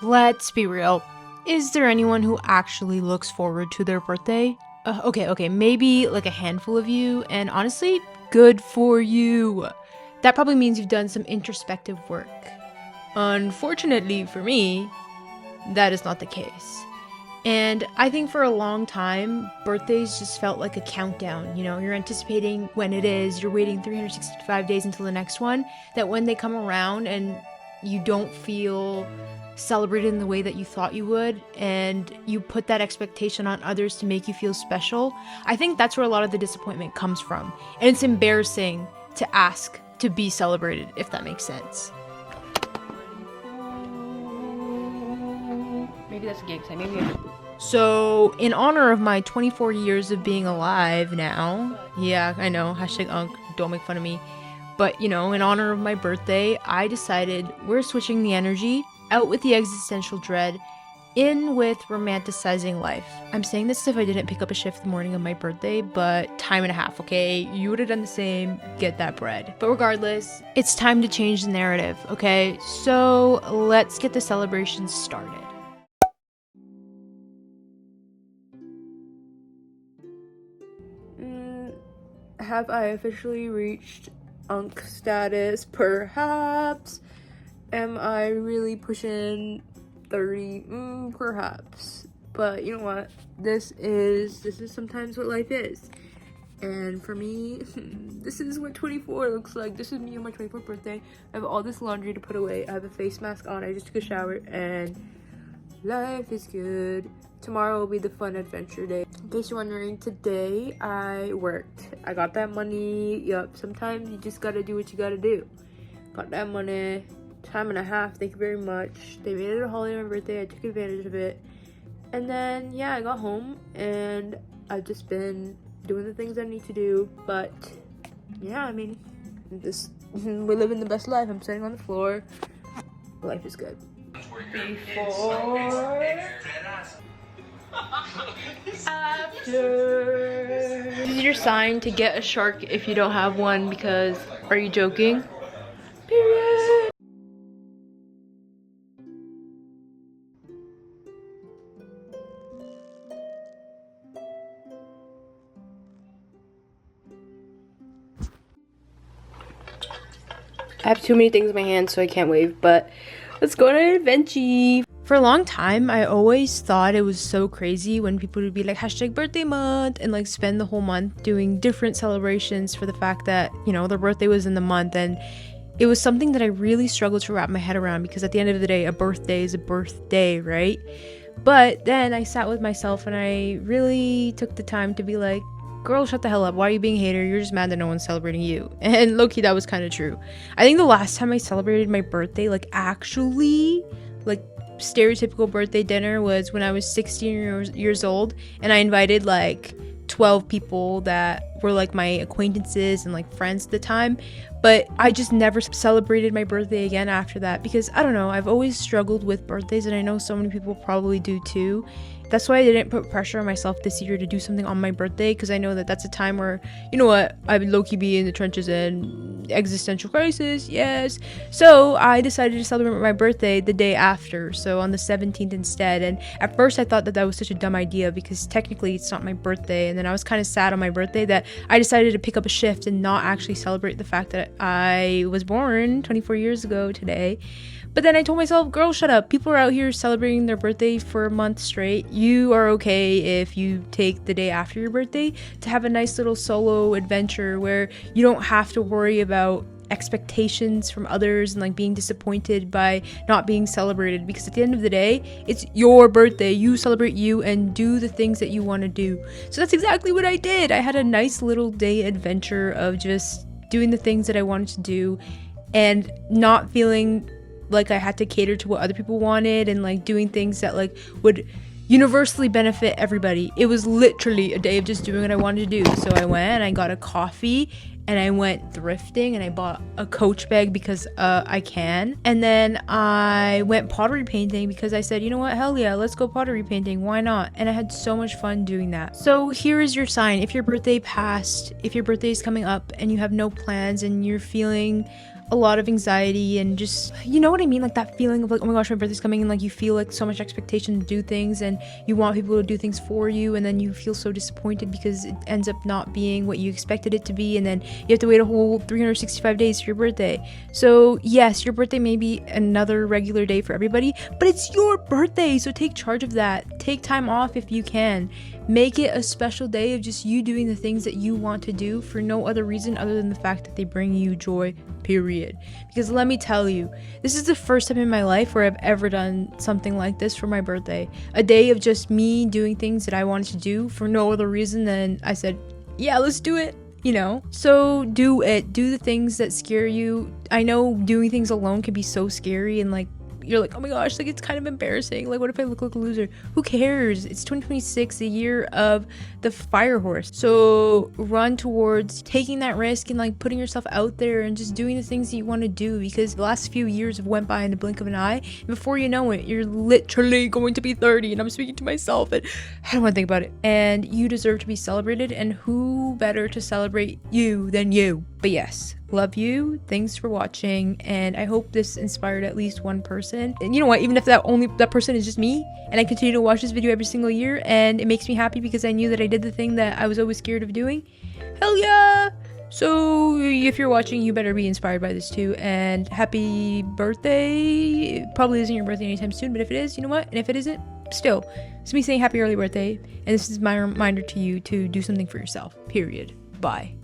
Let's be real. Is there anyone who actually looks forward to their birthday? Okay, maybe like a handful of you, and honestly, good for you. That probably means you've done some introspective work. Unfortunately for me, that is not the case. And I think for a long time, birthdays just felt like a countdown. You know, you're anticipating when it is, you're waiting 365 days until the next one, that when they come around and you don't feel celebrated in the way that you thought you would, and you put that expectation on others to make you feel special, I think that's where a lot of the disappointment comes from. And it's embarrassing to ask to be celebrated, if that makes sense. Maybe that's a gig time. Maybe. So, in honor of my 24 years of being alive now, yeah, I know, #Unc, don't make fun of me. But, you know, in honor of my birthday, I decided we're switching the energy, out with the existential dread, in with romanticizing life. I'm saying this as if I didn't pick up a shift the morning of my birthday, but time and a half, okay? You would have done the same, get that bread. But regardless, it's time to change the narrative, okay? So, let's get the celebrations started. Have I officially reached Unc status? Perhaps. Am I really pushing 30? Perhaps. But you know what? This is sometimes what life is. And for me, this is what 24 looks like. This is me on my 24th birthday. I have all this laundry to put away. I have a face mask on. I just took a shower and life is good. Tomorrow will be the fun adventure day. In case you're wondering, today I worked. I got that money. Yup, sometimes you just gotta do what you gotta do. Got that money. Time and a half, thank you very much. They made it a holiday on my birthday. I took advantage of it. And then, yeah, I got home and I've just been doing the things I need to do. But, yeah, I mean, we're living the best life. I'm sitting on the floor. Life is good. Before... After. This is your sign to get a shark if you don't have one, because are you joking? Period. I have too many things in my hand, so I can't wave, but let's go on an adventure. For a long time, I always thought it was so crazy when people would be like #birthday month and like spend the whole month doing different celebrations for the fact that, you know, their birthday was in the month. And it was something that I really struggled to wrap my head around, because at the end of the day, a birthday is a birthday, right? But then I sat with myself and I really took the time to be like, girl, shut the hell up. Why are you being a hater? You're just mad that no one's celebrating you. And low-key, that was kind of true. I think the last time I celebrated my birthday, like actually, like stereotypical birthday dinner, was when I was 16 years old, and I invited like 12 people that were like my acquaintances and like friends at the time. But I just never celebrated my birthday again after that, because I don't know, I've always struggled with birthdays, and I know so many people probably do too. That's why I didn't put pressure on myself this year to do something on my birthday, because I know that that's a time where, you know what, I would low-key be in the trenches and existential crisis, yes. So I decided to celebrate my birthday the day after, so on the 17th instead. And at first I thought that that was such a dumb idea, because technically it's not my birthday. And then I was kind of sad on my birthday that I decided to pick up a shift and not actually celebrate the fact that I was born 24 years ago today. But then I told myself, girl, shut up. People are out here celebrating their birthday for a month straight. You are okay if you take the day after your birthday to have a nice little solo adventure where you don't have to worry about expectations from others and like being disappointed by not being celebrated, because at the end of the day, it's your birthday. You celebrate you and do the things that you want to do. So that's exactly what I did. I had a nice little day adventure of just doing the things that I wanted to do and not feeling like I had to cater to what other people wanted, and like doing things that like would universally benefit everybody. It was literally a day of just doing what I wanted to do. So I went and I got a coffee, and I went thrifting, and I bought a Coach bag because I can. And then I went pottery painting because I said, you know what, hell yeah, let's go pottery painting, why not? And I had so much fun doing that. So here is your sign. If your birthday passed, if your birthday is coming up and you have no plans and you're feeling a lot of anxiety and just, you know what I mean, like that feeling of like, oh my gosh, my birthday's coming, and like you feel like so much expectation to do things and you want people to do things for you, and then you feel so disappointed because it ends up not being what you expected it to be, and then you have to wait a whole 365 days for your birthday. So yes, your birthday may be another regular day for everybody, but it's your birthday, so take charge of that. Take time off if you can. Make it a special day of just you doing the things that you want to do for no other reason other than the fact that they bring you joy, period. Because let me tell you, this is the first time in my life where I've ever done something like this for my birthday. A day of just me doing things that I wanted to do for no other reason than I said, yeah, let's do it. You know, so do it. Do the things that scare you. I know doing things alone can be so scary, and like you're like, oh my gosh, like it's kind of embarrassing. Like, what if I look like a loser? Who cares? It's 2026, the year of the fire horse. So run towards taking that risk and like putting yourself out there and just doing the things that you want to do, because the last few years have went by in the blink of an eye. And before you know it, you're literally going to be 30, and I'm speaking to myself, and I don't want to think about it. And you deserve to be celebrated, and who better to celebrate you than you? But yes, love you. Thanks for watching, and I hope this inspired at least one person. And you know what, even if that person is just me, and I continue to watch this video every single year, and it makes me happy because I knew that I did the thing that I was always scared of doing, hell yeah. So if you're watching, you better be inspired by this too, and happy birthday. It probably isn't your birthday anytime soon, but if it is, you know what, and if it isn't, still, it's me saying happy early birthday, and this is my reminder to you to do something for yourself, period. Bye.